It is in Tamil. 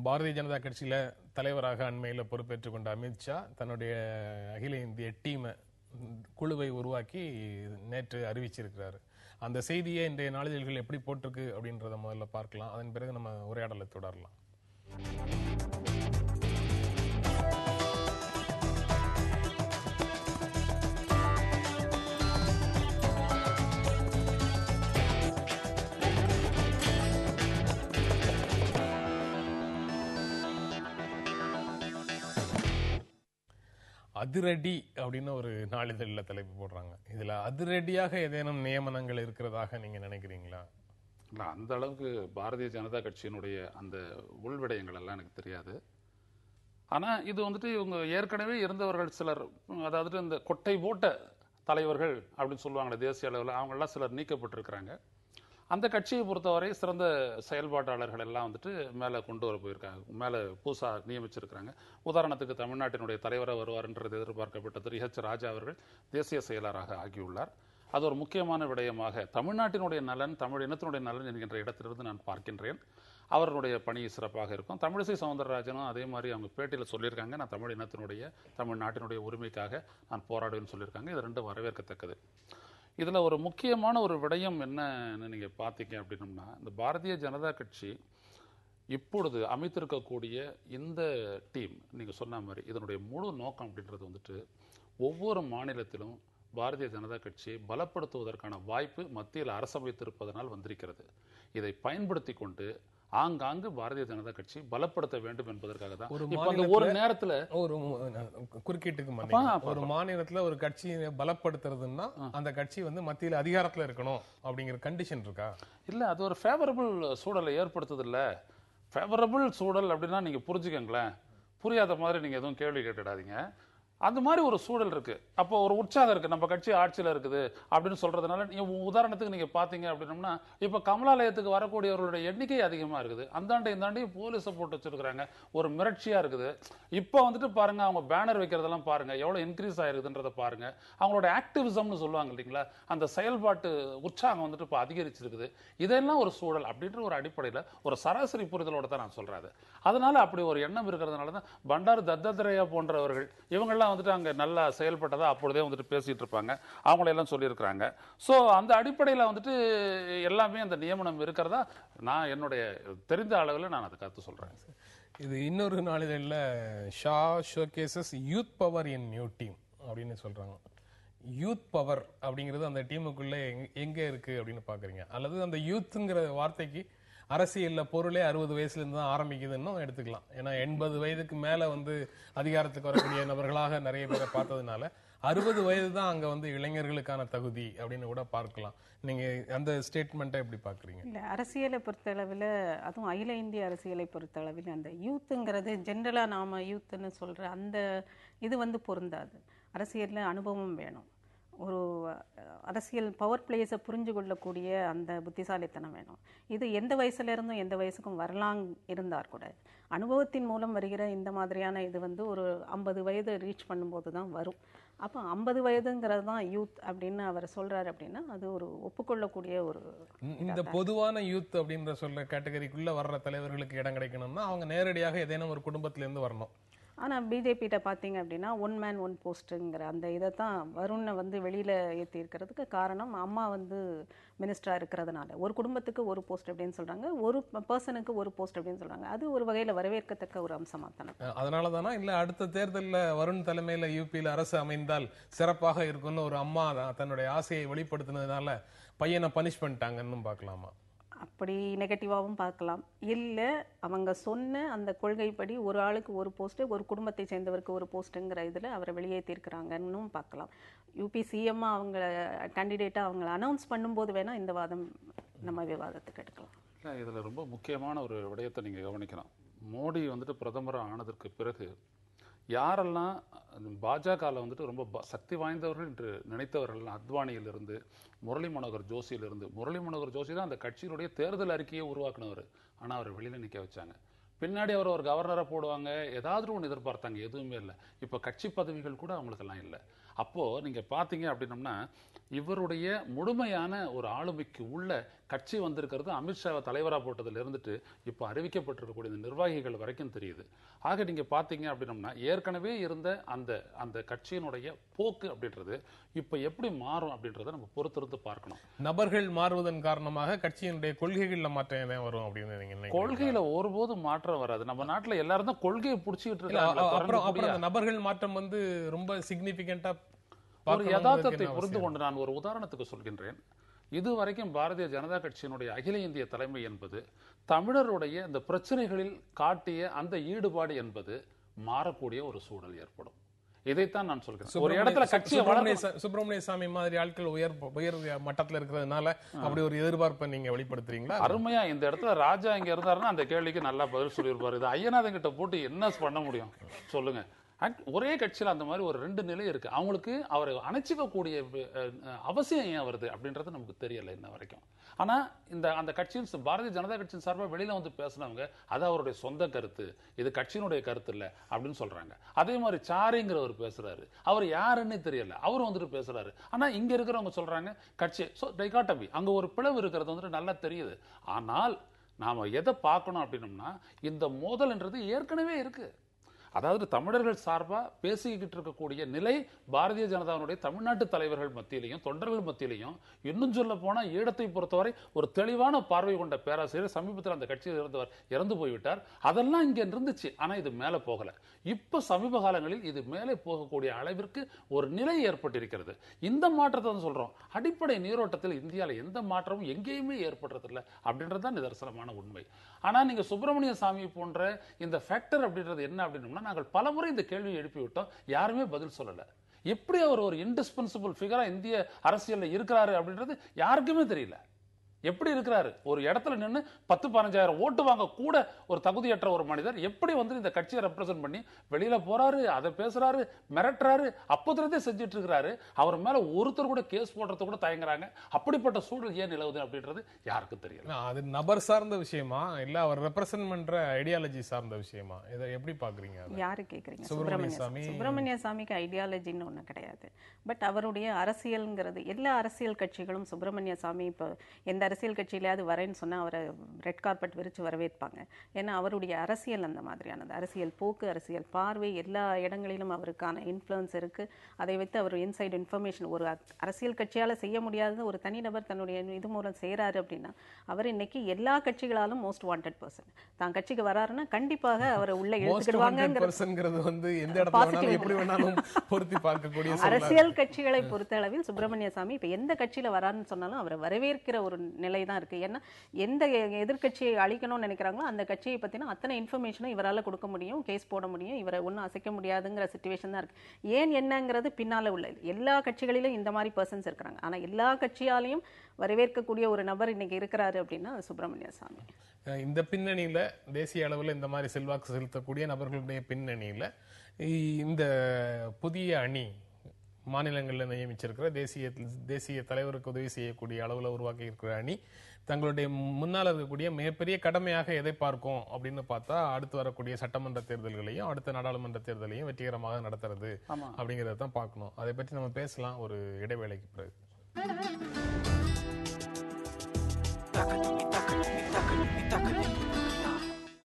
பாரதிய ஜனதா கட்சியில தலைவராக அண்மையில் பொறுப்பேற்றுக் கொண்ட அமித்ஷா தன்னுடைய அகில இந்திய குழுவை உருவாக்கி நேற்று அறிவிச்சிருக்கிறாரு. அந்த செய்தியை இன்றைய நாளிதழ்கள் எப்படி போட்டிருக்கு அப்படின்றத முதல்ல பார்க்கலாம். அதன் பிறகு நம்ம உரையாடலை தொடரலாம். அதிரடி அப்படின்னு ஒரு நாளிதழில் தலைப்பு போடுறாங்க. இதுல அதிரடியாக ஏதேனும் நியமனங்கள் இருக்கிறதாக நீங்க நினைக்கிறீங்களா? இல்லை, அந்த அளவுக்கு பாரதிய ஜனதா கட்சியினுடைய அந்த உள்விடயங்கள் எல்லாம் எனக்கு தெரியாது. ஆனால் இது வந்துட்டு இவங்க ஏற்கனவே இருந்தவர்கள் சிலர், அதாவது இந்த கொட்டை போட்ட தலைவர்கள் அப்படின்னு சொல்லுவாங்க தேசிய அளவில், அவங்கெல்லாம் சிலர் நீக்கப்பட்டிருக்கிறாங்க. அந்த கட்சியை பொறுத்தவரை சிறந்த செயல்பாட்டாளர்கள் எல்லாம் வந்துட்டு மேலே கொண்டு வர போயிருக்காங்க, மேலே புதுசாக நியமிச்சிருக்கிறாங்க. உதாரணத்துக்கு தமிழ்நாட்டினுடைய தலைவராக வருவார்ன்றது எதிர்பார்க்கப்பட்ட திரு ஹெச் ராஜா அவர்கள் தேசிய செயலராக ஆகியுள்ளார். அது ஒரு முக்கியமான விடயமாக தமிழ்நாட்டினுடைய நலன், தமிழ் இனத்தினுடைய நலன் என்கின்ற இடத்திலிருந்து நான் பார்க்கின்றேன். அவர்களுடைய பணி சிறப்பாக இருக்கும். தமிழிசை சவுந்தரராஜனும் அதே மாதிரி அவங்க பேட்டியில் சொல்லியிருக்காங்க, நான் தமிழ் இனத்தினுடைய தமிழ்நாட்டினுடைய உரிமைக்காக நான் போராடுவேன்னு சொல்லியிருக்காங்க. இது ரெண்டும் வரவேற்கத்தக்கது. இதில் ஒரு முக்கியமான ஒரு விடயம் என்னன்னு நீங்கள் பார்த்தீங்க அப்படின்னம்னா, இந்த பாரதிய ஜனதா கட்சி இப்பொழுது அமைத்திருக்கக்கூடிய இந்த டீம் நீங்கள் சொன்ன மாதிரி இதனுடைய முழு நோக்கம் அப்படின்றது வந்துட்டு ஒவ்வொரு மாநிலத்திலும் பாரதிய ஜனதா கட்சியை பலப்படுத்துவதற்கான வாய்ப்பு மத்தியில் அரசமைத்திருப்பதனால் வந்திருக்கிறது. இதை பயன்படுத்தி கொண்டு ஆங்காங்கு பாரதிய ஜனதா கட்சி பலப்படுத்த வேண்டும் என்பதற்காக தான் ஒரு நேரத்துல ஒரு குறுக்கீட்டுக்கு ஒரு மாநிலத்துல ஒரு கட்சியை பலப்படுத்துறதுன்னா அந்த கட்சி வந்து மத்தியில் அதிகாரத்துல இருக்கணும் அப்படிங்கிற கண்டிஷன் இருக்கா? இல்ல, அது ஒரு ஃபேவரபிள் சூழலை ஏற்படுத்துது. இல்ல, ஃபேவரபிள் சூழல் அப்படின்னா நீங்க புரிஞ்சுக்கங்களேன், புரியாத மாதிரி நீங்க எதுவும் கேள்வி கேட்டுடாதீங்க. அந்த மாதிரி ஒரு சூழல் இருக்கு. அப்போ ஒரு உற்சாகம் இருக்கு, நம்ம கட்சி ஆட்சியில் இருக்குது அப்படின்னு சொல்றதுனால உதாரணத்துக்கு நீங்க பாத்தீங்க அப்படின்னம்னா, இப்ப கமலாலயத்துக்கு வரக்கூடியவர்களுடைய எண்ணிக்கை அதிகமா இருக்குது. அந்தாண்ட இந்தாண்டையும் போலீஸை போட்டு வச்சிருக்காங்க, ஒரு மிரட்சியா இருக்குது. இப்போ வந்துட்டு பாருங்க, அவங்க பேனர் வைக்கிறதெல்லாம் பாருங்க எவ்வளவு இன்க்ரீஸ் ஆயிருக்குன்றத பாருங்க. அவங்களோட ஆக்டிவிசம்னு சொல்லுவாங்க இல்லைங்களா, அந்த செயல்பாட்டு உற்சாகம் வந்துட்டு இப்போ அதிகரிச்சிருக்குது. இதெல்லாம் ஒரு சூழல் அப்படின்ற ஒரு அடிப்படையில் ஒரு சராசரி புரிதலோட தான் நான் சொல்றாரு. அதனால அப்படி ஒரு எண்ணம் இருக்கிறதுனால தான் பண்டாரு தத்தாத்ரேயா போன்றவர்கள் இவங்கெல்லாம் வந்துட்டு அங்க நல்லா செயல்பட்டதா அப்பொழுதே வந்துட்டு பேசிட்டு இருப்பாங்க, அவங்களெல்லாம் சொல்லியிருக்கிறாங்க. ஸோ அந்த அடிப்படையில் வந்துட்டு எல்லாமே அந்த நியமனம் இருக்கிறதா நான் என்னுடைய தெரிந்த அளவில் நான் அதை கருத்து சொல்றேன். இது இன்னொரு நாளிதழில் ஷா ஷோகேசஸ் யூத் பவர் இன் நியூ டீம் அப்படின்னு சொல்றாங்க. யூத் பவர் அப்படிங்கிறது அந்த டீமுக்குள்ள எங்க இருக்கு அப்படின்னு பாக்குறீங்க? அல்லது அந்த யூத்ங்கிற வார்த்தைக்கு அரசியல்ல பொருளே 60 வயசுல இருந்து தான் ஆரம்பிக்குதுன்னு எடுத்துக்கலாம். ஏன்னா 80 வயதுக்கு மேல வந்து அதிகாரத்துக்கு வரக்கூடிய நபர்களாக நிறைய பேரை பார்த்ததுனால 60 வயது தான் அங்க வந்து இளைஞர்களுக்கான தகுதி அப்படின்னு கூட பார்க்கலாம். நீங்க அந்த ஸ்டேட்மெண்ட்டை எப்படி பாக்குறீங்க? இல்ல, அரசியலை பொறுத்தளவில், அதுவும் அகில இந்திய அரசியலை பொறுத்தளவில் அந்த யூத்துங்கிறது ஜென்ரலா நாம யூத்துன்னு சொல்ற அந்த இது வந்து பொருந்தாது. அரசியல்ல அனுபவம் வேணும், ஒரு அரசியல் பவர் பிளேஸை புரிஞ்சு கொள்ளக்கூடிய அந்த புத்திசாலித்தனம் வேணும். இது எந்த வயசுல இருந்தும் எந்த வயசுக்கும் வரலாம் இருந்தார் கூட, அனுபவத்தின் மூலம் வருகிற இந்த மாதிரியான இது வந்து ஒரு 50 வயது ரீச் பண்ணும்போது தான் வரும். அப்போ 50 வயதுங்கிறது தான் யூத் அப்படின்னு அவர் சொல்றாரு அப்படின்னா அது ஒரு ஒப்புக்கொள்ளக்கூடிய ஒரு. இந்த பொதுவான யூத் அப்படின்ற சொல்ற கேட்டகரிக்குள்ள வர்ற தலைவர்களுக்கு இடம் கிடைக்கணும்னா அவங்க நேரடியாக ஏதேனும் ஒரு குடும்பத்திலிருந்து வரணும். ஆனால் பிஜேபிகிட்ட பார்த்தீங்க அப்படின்னா 1 மேன் 1 போஸ்ட்டுங்கிற அந்த இதை தான் வருணை வந்து வெளியில் ஏற்றி இருக்கிறதுக்கு காரணம், அம்மா வந்து மினிஸ்டராக இருக்கிறதுனால ஒரு குடும்பத்துக்கு ஒரு போஸ்ட் அப்படின்னு சொல்கிறாங்க, ஒரு பர்சனுக்கு ஒரு போஸ்ட் அப்படின்னு சொல்கிறாங்க. அது ஒரு வகையில் வரவேற்கத்தக்க ஒரு அம்சமாக தானே. அதனால தானே இல்லை அடுத்த தேர்தலில் வருண் தலைமையில் யூபியில் அரசு அமைந்தால் சிறப்பாக இருக்குன்னு ஒரு அம்மா தன்னுடைய ஆசையை வெளிப்படுத்தினதுனால பையனை பனிஷ் பண்ணிட்டாங்கன்னு பார்க்கலாமா? அப்படி நெகட்டிவாகவும் பார்க்கலாம். இல்லை, அவங்க சொன்ன அந்த கொள்கைப்படி ஒரு ஆளுக்கு ஒரு போஸ்ட்டு, ஒரு குடும்பத்தை சேர்ந்தவருக்கு ஒரு போஸ்ட்டுங்கிற இதில் அவரை வெளியேற்றிருக்கிறாங்கன்னு பார்க்கலாம். யூபி சிஎம் அவங்க கேண்டிடேட்டாக அவங்களை அனௌன்ஸ் பண்ணும்போது வேணால் இந்த வாதம் நம்ம விவாதத்துக்கு எடுக்கலாம். இல்லை, இதில் ரொம்ப முக்கியமான ஒரு விடயத்தை நீங்கள் கவனிக்கலாம். மோடி வந்துட்டு பிரதமர் ஆனதற்கு பிறகு யாரெல்லாம் பாஜகவில் வந்துட்டு ரொம்ப சக்தி வாய்ந்தவர்கள் என்று நினைத்தவர்கள், அத்வானியிலிருந்து முரளி மனோகர் ஜோஷியிலிருந்து, முரளி மனோகர் ஜோஷி தான் அந்த கட்சியினுடைய தேர்தல் அறிக்கையை உருவாக்குனவர். ஆனால் அவர் வெளியில் நிற்க வச்சாங்க. பின்னாடி அவர் ஒரு கவர்னரை போடுவாங்க, ஏதாவது ஒன்று எதிர்பார்த்தாங்க, எதுவுமே இல்லை. இப்போ கட்சி பதவிகள் கூட அவங்களுக்கெல்லாம் இல்லை. அப்போ நீங்க பாத்தீங்க அப்படின்னம்னா இவருடைய முழுமையான ஒரு ஆளுமைக்கு உள்ள கட்சி வந்திருக்கிறது அமித்ஷாவை தலைவரா போட்டதுல இருந்துட்டு இப்போ அறிவிக்கப்பட்டிருக்கக்கூடிய இந்த நிர்வாகிகள் வரைக்கும் தெரியுது. ஆக நீங்க பாத்தீங்க அப்படின்னம்னா ஏற்கனவே இருந்த அந்த அந்த கட்சியினுடைய போக்கு அப்படின்றது இப்ப எப்படி மாறும் அப்படின்றத நம்ம பொறுத்திருந்து பார்க்கணும். நபர்கள் மாறுவதன் காரணமாக கட்சியினுடைய கொள்கைகள்ல மாற்றம் என்ன வரும் அப்படின்னு நீங்க நினைக்கிறீங்க? கொள்கையில ஒருபோதும் மாற்றம் வராது. நம்ம நாட்டுல எல்லாரும் தான் கொள்கையை புடிச்சிட்டு அப்புறம் இருக்காங்க. அந்த நபர்கள் மாற்றம் வந்து ரொம்ப சிக்னிபிகண்டா ஒரு யதார்த்தத்தை புரிந்து கொண்டு நான் ஒரு உதாரணத்துக்கு சொல்கின்றேன். இதுவரைக்கும் பாரதிய ஜனதா கட்சியினுடைய அகில இந்திய தலைமை என்பது தமிழருடைய இந்த பிரச்சனைகளில் காட்டிய அந்த ஈடுபாடு என்பது மாறக்கூடிய ஒரு சூழல் ஏற்படும். இதைத்தான் நான் சொல்கிறேன். ஒரு இடத்துல கட்சியை சுப்பிரமணிய சாமி மாதிரி ஆட்கள் உயர் மட்டத்துல இருக்கிறதுனால அப்படி ஒரு எதிர்பார்ப்பை நீங்க வெளிப்படுத்துறீங்களா? அருமையா இந்த இடத்துல ராஜா இங்க இருந்தாருன்னா அந்த கேள்விக்கு நல்லா பதில் சொல்லியிருப்பாரு. இது ஐயநாதன் கிட்ட போட்டு என்ன பண்ண முடியும் சொல்லுங்க. ஒரே கட்சியில் அந்த மாதிரி ஒரு 2 நிலை இருக்கு. அவங்களுக்கு அவரை அணைச்சிக்கக்கூடிய அவசியம் ஏன் வருது அப்படின்றது நமக்கு தெரியல இன்ன வரைக்கும். ஆனா அந்த கட்சியின் பாரதிய ஜனதா கட்சியின் சார்பாக வெளியில வந்து பேசினவங்க அது அவருடைய சொந்த கருத்து, இது கட்சியினுடைய கருத்து இல்ல அப்படின்னு சொல்றாங்க. அதே மாதிரி சாரிங்கிறவர் பேசுறாரு, அவர் யாருன்னு தெரியல, அவர் வந்துட்டு பேசுறாரு. ஆனா இங்க இருக்கிறவங்க சொல்றாங்க கட்சி டைகாட்டமி, அங்க ஒரு பிளவு இருக்கிறது வந்துட்டு நல்லா தெரியுது. ஆனால் நாம எதை பார்க்கணும் அப்படின்னம்னா இந்த மோதல்ன்றது ஏற்கனவே இருக்கு. அதாவது தமிழர்கள் சார்பா பேசிக்கிட்டு இருக்கக்கூடிய நிலை பாரதிய ஜனதாவுடைய தமிழ்நாட்டு தலைவர்கள் மத்தியிலையும் தொண்டர்கள் மத்தியிலையும், இன்னும் சொல்ல போனா ஈழத்தை பொறுத்தவரை ஒரு தெளிவான பார்வை கொண்ட பேராசிரியர் சமீபத்தில் அந்த கட்சியில் இருந்தவர் இறந்து போய்விட்டார். அதெல்லாம் இங்க இருந்துச்சு. ஆனா இது மேல போகல. இப்ப சமீப காலங்களில் இது மேலே போகக்கூடிய அளவிற்கு ஒரு நிலை ஏற்பட்டிருக்கிறது. இந்த மாற்றத்தை தான் சொல்றோம். அடிப்படை நீரோட்டத்தில் இந்தியாவில் எந்த மாற்றமும் எங்கேயுமே ஏற்படுறதில்லை அப்படின்றதுதான் நிதர்சனமான உண்மை. ஆனா நீங்க சுப்பிரமணிய சாமி போன்ற இந்த ஃபேக்டர் அப்படின்றது என்ன அப்படின்னா நாங்கள் பலமுறை இந்த கேள்வியை எழுப்பிவிட்டோம், யாருமே பதில் சொல்லல. எப்படி அவர் ஒரு இன்டிஸ்பென்சிபிள் ஃபிகரா இந்திய அரசியல்ல இருக்கிறாரு அப்படின்றது யாருக்குமே தெரியல. எப்படி இருக்கிறாரு? ஒரு இடத்துல நின்று 10-15,000 ஓட்டு வாங்க கூட ஒரு தகுதியற்ற ஒரு மனிதர் எப்படி வந்து இந்த கட்சியை ரெப்ரசென்ட் பண்ணி வெளியில போறாரு, அதை பேசுறாரு, மிரட்டுறாரு, அப்போதுலேருந்தே செஞ்சுட்டு இருக்கிறாரு. அவர் மேல ஒருத்தர் கூட கேஸ் போடுறது கூட தயங்குறாங்க. அப்படிப்பட்ட சூழல் ஏன் நிலவுது அப்படின்றது யாருக்கும் தெரியல. அது நபர் சார்ந்த விஷயமா இல்ல அவர் ரெப்ரசென்ட் பண்ற ஐடியாலஜி சார்ந்த விஷயமா? இதை எப்படி பாக்குறீங்க? யாரு கேக்குறீங்க? சுப்பிரமணிய சாமிக்கு ஐடியாலஜின்னு ஒண்ணு கிடையாது. பட் அவருடைய அரசியல்ங்கிறது எல்லா அரசியல் கட்சிகளும் சுப்பிரமணிய சாமி இப்போ எந்த அரசியல் கட்சியிலாவது வரேன்னு சொன்னா அவரை ரெட் கார்பெட் விரிச்சு வரவேற்பாங்க. ஏன்னா அவருடைய அரசியல் அந்த மாதிரியானது. அரசியல் போக்கு, அரசியல் பார்வை, எல்லா இடங்களிலும் அவருக்கான இன்ஃப்ளூயன்ஸ் இருக்கு. அதை வைத்து அவர் இன்சைட் இன்ஃபர்மேஷன் ஒரு அரசியல் கட்சியால செய்ய முடியாத ஒரு தனிநபர் தன்னுடைய இது மூலம் செய்யறாரு அப்படின்னா அவர் இன்னைக்கு எல்லா கட்சிகளாலும் மோஸ்ட் வாண்டட் பர்சன். தான் கட்சிக்கு வராருன்னா கண்டிப்பாக அவரை உள்ள இழுத்துக்கிடுவாங்கிறது வந்து எந்த இடத்துல வேணாலும் எப்படி வேணாலும் பொருத்தி பார்க்கக்கூடிய அரசியல் கட்சிகளை பொறுத்த அளவில் சுப்பிரமணிய சாமி இப்ப எந்த கட்சியில வராருன்னு சொன்னாலும் அவரை வரவேற்கிற ஒரு நிலை தான் இருக்கு. ஏன்னா எந்த எதிர்கட்சியை அழிக்கணும்னு நினைக்கிறாங்களோ அந்த கட்சியை பத்தின அத்தனை இன்ஃபர்மேஷனும் இவரால் கொடுக்க முடியும், கேஸ் போட முடியும், இவரை ஒன்றும் அசைக்க முடியாதுங்கிற சிச்சுவேஷன் தான் இருக்கு. ஏன் என்னங்கிறது பின்னால உள்ள எல்லா கட்சிகளிலும் இந்த மாதிரி பர்சன்ஸ் இருக்கிறாங்க. ஆனா எல்லா கட்சியாலையும் வரவேற்கக்கூடிய ஒரு நபர் இன்னைக்கு இருக்கிறாரு அப்படின்னா சுப்பிரமணிய சாமி. இந்த பின்னணியில தேசிய அளவில் இந்த மாதிரி செல்வாக்கு செலுத்தக்கூடிய நபர்களுடைய பின்னணியில இந்த புதிய அணி மாநிலங்களில் நியமிச்சிருக்கிற தேசிய தலைவருக்கு உதவி செய்யக்கூடிய அளவில் உருவாக்கி இருக்கிற அணி தங்களுடைய முன்னால் இருக்கக்கூடிய மிகப்பெரிய கடமையாக எதை பார்க்கும் அப்படின்னு பார்த்தா அடுத்து வரக்கூடிய சட்டமன்ற தேர்தல்களையும் அடுத்த நாடாளுமன்ற தேர்தலையும் வெற்றிகரமாக நடத்துறது அப்படிங்கிறத தான் பார்க்கணும். அதை பற்றி நம்ம பேசலாம் ஒரு இடைவேளைக்கு பிறகு.